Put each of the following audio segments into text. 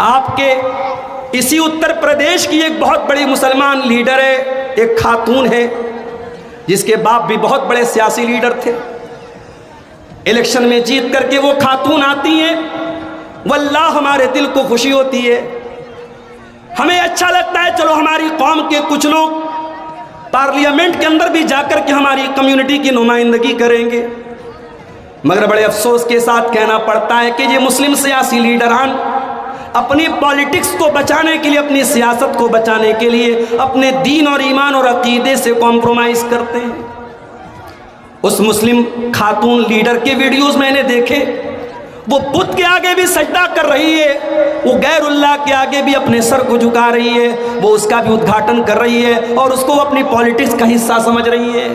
آپ کے اسی اتر پردیش کی ایک بہت بڑی مسلمان لیڈر ہے، ایک خاتون ہے جس کے باپ بھی بہت بڑے سیاسی لیڈر تھے۔ الیکشن میں جیت کر کے وہ خاتون آتی ہیں، واللہ ہمارے دل کو خوشی ہوتی ہے، ہمیں اچھا لگتا ہے چلو ہماری قوم کے کچھ لوگ پارلیمنٹ کے اندر بھی جا کر کے ہماری کمیونٹی کی نمائندگی کریں گے، مگر بڑے افسوس کے ساتھ کہنا پڑتا ہے کہ یہ مسلم سیاسی لیڈران اپنی پالیٹکس کو بچانے کے لیے، اپنی سیاست کو بچانے کے لیے اپنے دین اور ایمان اور عقیدے سے کمپرومائز کرتے ہیں۔ اس مسلم خاتون لیڈر کے ویڈیوز میں نے دیکھے، وہ بت کے آگے بھی سجدہ کر رہی ہے، وہ غیر اللہ کے آگے بھی اپنے سر کو جھکا رہی ہے، وہ اس کا بھی ادگھاٹن کر رہی ہے اور اس کو اپنی پالیٹکس کا حصہ سمجھ رہی ہے۔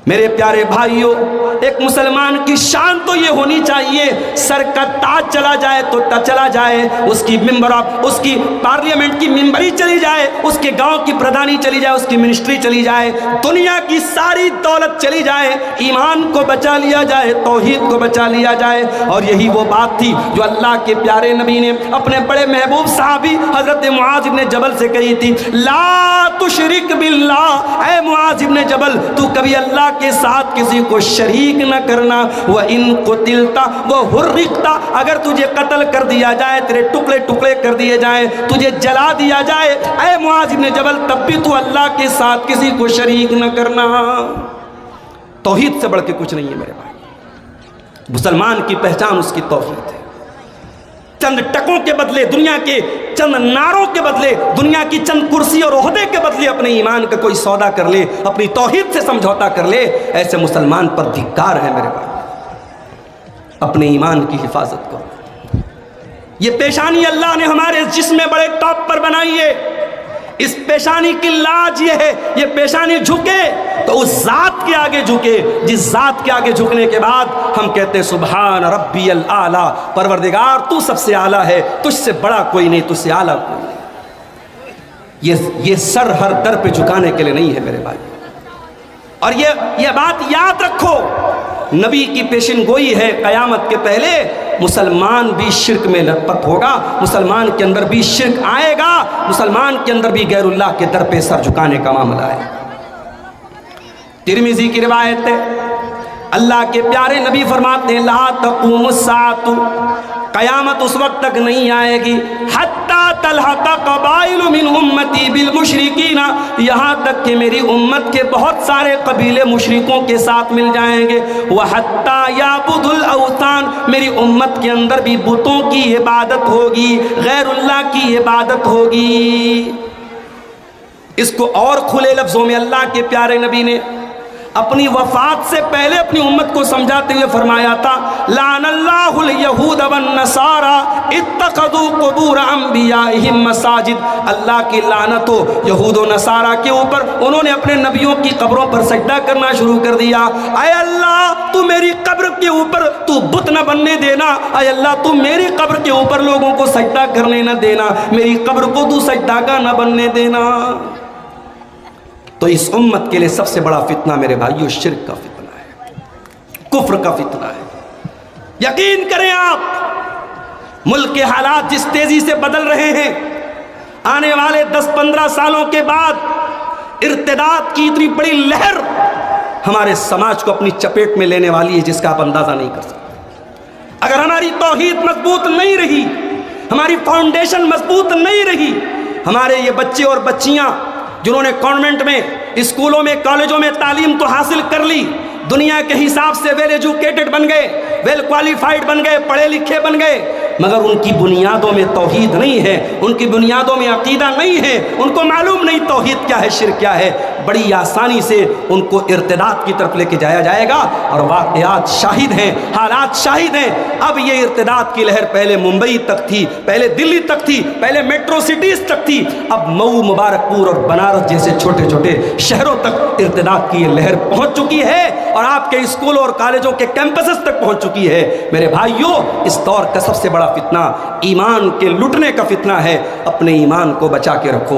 میرے پیارے بھائیوں، ایک مسلمان کی شان تو یہ ہونی چاہیے، سر کا تاج چلا جائے تو چلا جائے، اس کی پارلیمنٹ کی ممبری چلی جائے، اس کے گاؤں کی پردھانی چلی جائے، اس کی منسٹری چلی جائے، دنیا کی ساری دولت چلی جائے، ایمان کو بچا لیا جائے، توحید کو بچا لیا جائے۔ اور یہی وہ بات تھی جو اللہ کے پیارے نبی نے اپنے بڑے محبوب صحابی حضرت معاذ ابن جبل سے کہی تھی، لا تشرک باللہ، اے معاذ ابن جبل تو کبھی اللہ کے ساتھ کسی کو شریک نہ کرنا، وَإِن قُتِلْتَ وَحُرِّقْتَ، اگر تجھے قتل کر دیا جائے، تیرے ٹکڑے ٹکڑے کر دیے جائیں، تجھے جلا دیا جائے، اے معاذ بن جبل تب بھی تو اللہ کے ساتھ کسی کو شریک نہ کرنا۔ توحید سے بڑھ کے کچھ نہیں ہے میرے بھائی، مسلمان کی پہچان اس کی توحید ہے۔ چند ٹکوں کے بدلے، دنیا کے چند نعروں کے بدلے، دنیا کی چند کرسی اور عہدے کے بدلے اپنے ایمان کا کوئی سودا کر لے، اپنی توحید سے سمجھوتا کر لے، ایسے مسلمان پر ಧಿಕ್ಕಾರ ہے میرے بھائی۔ اپنے ایمان کی حفاظت کرو۔ یہ پیشانی اللہ نے ہمارے جسم میں بڑے ٹاپ پر بنائی ہے، اس پیشانی کی لاج یہ ہے، یہ پیشانی جھکے تو اس ذات کے آگے جھکے جس ذات کے آگے جھکنے کے بعد ہم کہتے ہیں سبحان ربی الاعلیٰ، پروردگار تو سب سے اعلیٰ ہے، تجھ سے بڑا کوئی نہیں، تجھ سے اعلیٰ کوئی نہیں۔ یہ سر ہر در پہ جھکانے کے لیے نہیں ہے میرے بھائی، اور یہ بات یاد رکھو، نبی کی پیشن گوئی ہے، قیامت کے پہلے مسلمان بھی شرک میں لت پت ہوگا، مسلمان کے اندر بھی شرک آئے گا، مسلمان کے اندر بھی غیر اللہ کے در پہ سر جھکانے کا معاملہ ہے۔ ترمذی کی روایت ہے، اللہ کے پیارے نبی فرماتے ہیں لا تقوم الساعۃ، قیامت اس وقت تک نہیں آئے گی حتی تلحق قبائل من امتی بالمشرکین، یہاں تک کہ میری امت کے بہت سارے قبیلے مشرکوں کے ساتھ مل جائیں گے، وحتی یعبد الاوثان، میری امت کے اندر بھی بتوں کی عبادت ہوگی، غیر اللہ کی عبادت ہوگی۔ اس کو اور کھلے لفظوں میں اللہ کے پیارے نبی نے اپنی وفات سے پہلے اپنی امت کو سمجھاتے ہوئے فرمایا تھا لعن اللہ الیہود والنصارى اتخذوا قبور انبیائہم مساجد، اللہ کی لعنت ہو یہود و نصارہ کے اوپر، انہوں نے اپنے نبیوں کی قبروں پر سجدہ کرنا شروع کر دیا۔ اے اللہ تو میری قبر کے اوپر تو بت نہ بننے دینا، اے اللہ تو میری قبر کے اوپر لوگوں کو سجدہ کرنے نہ دینا، میری قبر کو تو سجدہ کا نہ بننے دینا۔ تو اس امت کے لیے سب سے بڑا فتنہ میرے بھائیو شرک کا فتنہ ہے، کفر کا فتنہ ہے۔ یقین کریں آپ، ملک کے حالات جس تیزی سے بدل رہے ہیں، آنے والے 10-15 سالوں کے بعد ارتداد کی اتنی بڑی لہر ہمارے سماج کو اپنی چپیٹ میں لینے والی ہے جس کا آپ اندازہ نہیں کر سکتے۔ اگر ہماری توحید مضبوط نہیں رہی، ہماری فاؤنڈیشن مضبوط نہیں رہی، ہمارے یہ بچے اور بچیاں جنہوں نے کانوینٹ میں، اسکولوں میں، کالجوں میں تعلیم تو حاصل کر لی، دنیا کے حساب سے ویل ایجوکیٹڈ بن گئے، ویل کوالیفائڈ بن گئے، پڑھے لکھے بن گئے، مگر ان کی بنیادوں میں توحید نہیں ہے، ان کی بنیادوں میں عقیدہ نہیں ہے، ان کو معلوم نہیں توحید کیا ہے، شرک کیا ہے، بڑی آسانی سے ان کو ارتداد کی طرف لے کے جایا جائے گا۔ اور واقعات شاہد ہیں، حالات شاہد ہیں۔ اب یہ ارتداد کی لہر پہلے ممبئی تک تھی، پہلے دلی تک تھی، پہلے میٹرو سٹیز تک تھی، اب مئو، مبارک پور اور بنارس جیسے چھوٹے چھوٹے شہروں تک ارتداد کی یہ لہر پہنچ چکی ہے، اور آپ کے اسکولوں اور کالجوں کے کیمپسز تک پہنچ چکی ہے۔ میرے بھائیوں، اس دور کا سب سے بڑا فتنہ ایمان کے لٹنے کا فتنہ ہے، اپنے ایمان کو بچا کے رکھو۔